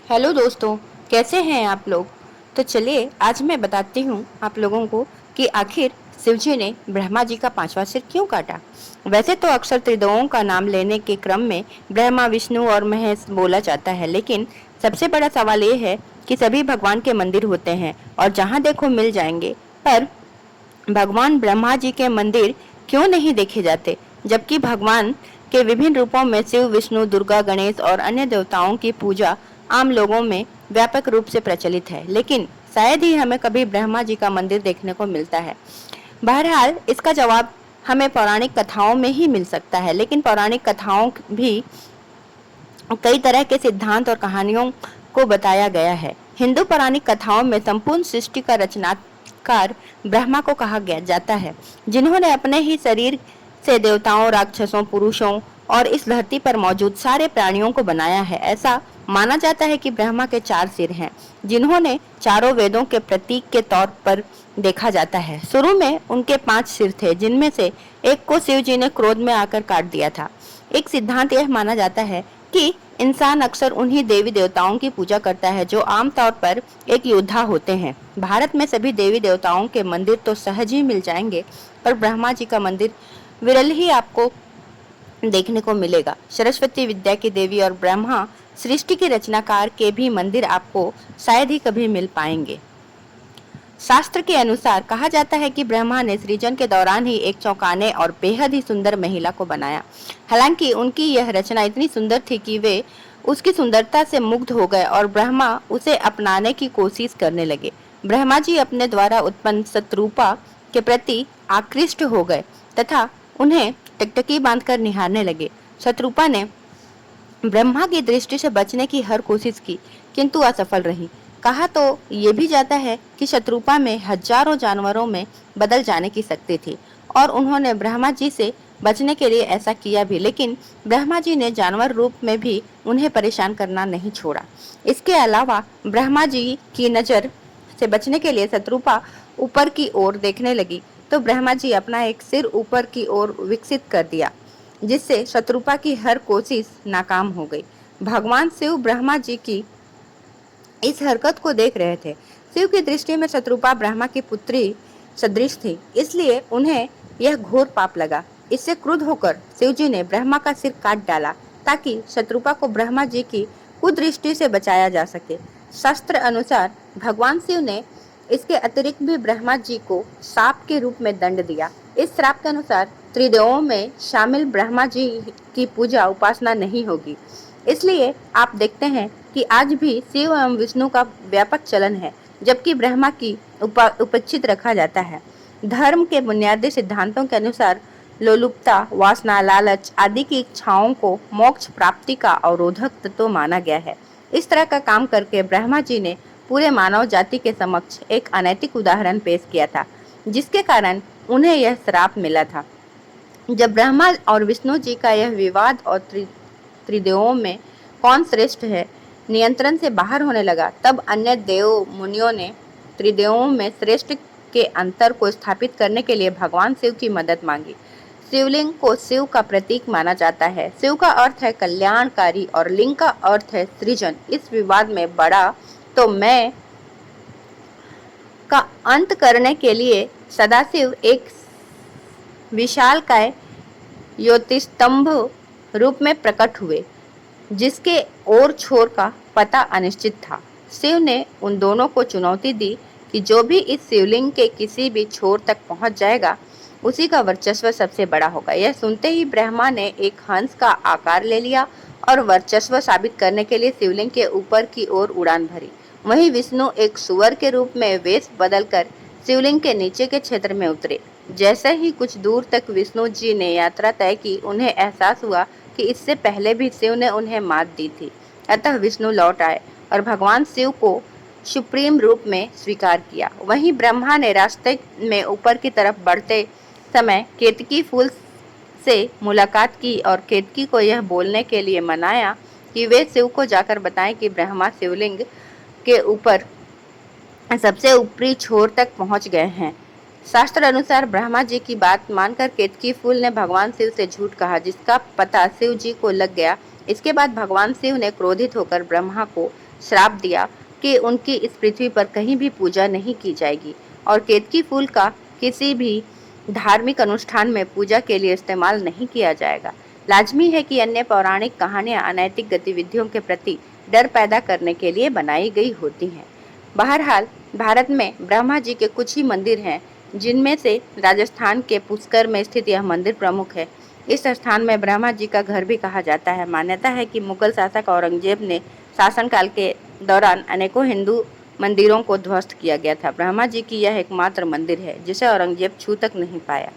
Hello दोस्तों, कैसे हैं आप लोग। तो चलिए आज मैं बताती हूँ आप लोगों को कि आखिर शिव जी ने ब्रह्मा जी का पांचवा सिर क्यों काटा। वैसे तो अक्सर त्रिदेवों का नाम लेने के क्रम में ब्रह्मा, विष्णु और महेश बोला जाता है, लेकिन सबसे बड़ा सवाल ये है कि सभी भगवान के मंदिर होते हैं और जहाँ देखो मिल जाएंगे, पर भगवान ब्रह्मा जी के मंदिर क्यों नहीं देखे जाते, जबकि भगवान के विभिन्न रूपों में शिव, विष्णु, दुर्गा, गणेश और अन्य देवताओं की पूजा आम लोगों में व्यापक रूप से प्रचलित है, लेकिन शायद ही हमें कभी ब्रह्मा जी का मंदिर देखने को मिलता है। बहरहाल इसका जवाब हमें पौराणिक कथाओं में ही मिल सकता है, लेकिन पौराणिक कथाओं भी कई तरह के सिद्धांत और कहानियों को बताया गया है। हिंदू पौराणिक कथाओं में संपूर्ण सृष्टि का रचनाकार ब्रह्मा को कहा गया जाता है, जिन्होंने अपने ही शरीर से देवताओं, राक्षसों, पुरुषों और इस धरती पर मौजूद सारे प्राणियों को बनाया है। ऐसा माना जाता है कि ब्रह्मा के 4 सिर हैं, जिन्होंने चारों वेदों के प्रतीक के तौर पर देखा जाता है। शुरू में उनके 5 सिर थे, जिनमें से एक को शिव जी ने क्रोध में आकर काट दिया था। एक सिद्धांत यह माना जाता है कि इंसान अक्सर उन्हीं देवी देवताओं की पूजा करता है जो आमतौर पर एक योद्धा होते हैं। भारत में सभी देवी देवताओं के मंदिर तो सहज ही मिल जाएंगे, पर ब्रह्मा जी का मंदिर विरल ही आपको देखने को मिलेगा। सरस्वती विद्या की देवी और ब्रह्मा सृष्टि के रचनाकार के भी मंदिर आपको शायद ही कभी मिल पाएंगे। शास्त्र के अनुसार कहा जाता है कि ब्रह्मा ने सृजन के दौरान ही एक चौंकाने और बेहद ही सुंदर महिला को बनाया। हालांकि उनकी यह रचना इतनी सुंदर थी कि वे उसकी सुंदरता से मुग्ध हो गए और ब्रह्मा उसे अपनाने की कोशिश करने लगे। ब्रह्मा जी अपने द्वारा उत्पन्न शत्रुपा के प्रति आकृष्ट हो गए तथा उन्हें टकटकी बांधकर निहारने लगे। शत्रुपा ने ब्रह्मा की दृष्टि से बचने की हर कोशिश की, किंतु असफल रही। कहा तो ये भी जाता है कि शत्रुपा में हजारों जानवरों में बदल जाने की शक्ति थी और उन्होंने ब्रह्मा जी से बचने के लिए ऐसा किया भी, लेकिन ब्रह्मा जी ने जानवर रूप में भी उन्हें परेशान करना नहीं छोड़ा। इसके अलावा ब्रह्मा जी की नजर से बचने के लिए शत्रुपा ऊपर की ओर देखने लगी, तो ब्रह्मा जी अपना एक सिर ऊपर की ओर विकसित कर दिया, जिससे शत्रुपा की हर कोशिश नाकाम हो गई। भगवान शिव ब्रह्मा जी की इस हरकत को देख रहे थे। शिव की दृष्टि में शत्रुपा ब्रह्मा की पुत्री सदृश थी, इसलिए उन्हें यह घोर पाप लगा। इससे क्रुद्ध होकर शिव जी ने ब्रह्मा का सिर काट डाला ताकि शत्रुपा को ब्रह्मा जी की कुदृष्टि से बचाया जा सके। शास्त्र अनुसार भगवान शिव ने इसके अतिरिक्त भी ब्रह्मा जी को शाप के रूप में दंड दिया। इस श्राप के अनुसार त्रिदेवों में शामिल ब्रह्मा जी की पूजा उपासना नहीं होगी। इसलिए आप देखते हैं कि आज भी शिव एवं विष्णु का व्यापक चलन है, जबकि ब्रह्मा की उपेक्षित रखा जाता है। धर्म के बुनियादी सिद्धांतों के अनुसार लोलुपता, वासना, लालच आदि की इच्छाओं को मोक्ष प्राप्ति का अवरोधक तत्व माना गया है। इस तरह का काम करके ब्रह्मा जी ने पूरे मानव जाति के समक्ष एक अनैतिक उदाहरण पेश किया था, जिसके कारण उन्हें यह श्राप मिला था। जब ब्रह्मा और विष्णु जी का यह विवाद और त्रिदेवों में कौन श्रेष्ठ है नियंत्रण से बाहर होने लगा, तब अन्य देव मुनियों ने त्रिदेवों में श्रेष्ठ के अंतर को स्थापित करने के लिए भगवान शिव की मदद मांगी। शिवलिंग को शिव का प्रतीक माना जाता है। शिव का अर्थ है कल्याणकारी और लिंग का अर्थ है सृजन। इस विवाद में बड़ा तो मैं का अंत करने के लिए सदाशिव एक विशालकाय ज्योतिस्तंभ रूप में प्रकट हुए, जिसके ओर छोर का पता अनिश्चित था। शिव ने उन दोनों को चुनौती दी कि जो भी इस शिवलिंग के किसी भी छोर तक पहुंच जाएगा, उसी का वर्चस्व सबसे बड़ा होगा। यह सुनते ही ब्रह्मा ने एक हंस का आकार ले लिया और वर्चस्व साबित करने के लिए शिवलिंग के ऊपर की ओर उड़ान भरी। वहीं विष्णु एक सुअर के रूप में वेश बदलकर शिवलिंग के नीचे के क्षेत्र में उतरे। जैसे ही कुछ दूर तक विष्णु जी ने यात्रा तय की, उन्हें एहसास हुआ कि इससे पहले भी शिव ने उन्हें मात दी थी। अतः विष्णु लौट आए और भगवान शिव को सुप्रीम रूप में स्वीकार किया। वहीं ब्रह्मा ने रास्ते में ऊपर की तरफ बढ़ते समय केतकी फूल से मुलाकात की और केतकी को यह बोलने के लिए मनाया कि वे शिव को जाकर बताएं कि ब्रह्मा शिवलिंग के ऊपर सबसे ऊपरी छोर तक पहुंच गए हैं। शास्त्र अनुसार ब्रह्मा जी की बात मानकर केतकी फूल ने भगवान शिव से झूठ कहा, जिसका पता शिव जी को लग गया। इसके बाद भगवान शिव ने क्रोधित होकर ब्रह्मा को श्राप दिया कि उनकी इस पृथ्वी पर कहीं भी पूजा नहीं की जाएगी और केतकी फूल का किसी भी धार्मिक अनुष्ठान में पूजा के लिए इस्तेमाल नहीं किया जाएगा। लाजमी है कि अन्य पौराणिक कहानियां अनैतिक गतिविधियों के प्रति डर पैदा करने के लिए बनाई गई होती हैं। बहरहाल भारत में ब्रह्मा जी के कुछ ही मंदिर हैं, जिनमें से राजस्थान के पुष्कर में स्थित यह मंदिर प्रमुख है। इस स्थान में ब्रह्मा जी का घर भी कहा जाता है। मान्यता है कि मुगल शासक औरंगजेब ने शासनकाल के दौरान अनेकों हिंदू मंदिरों को ध्वस्त किया गया था। ब्रह्मा जी की यह एकमात्र मंदिर है जिसे औरंगजेब छू तक नहीं पाया।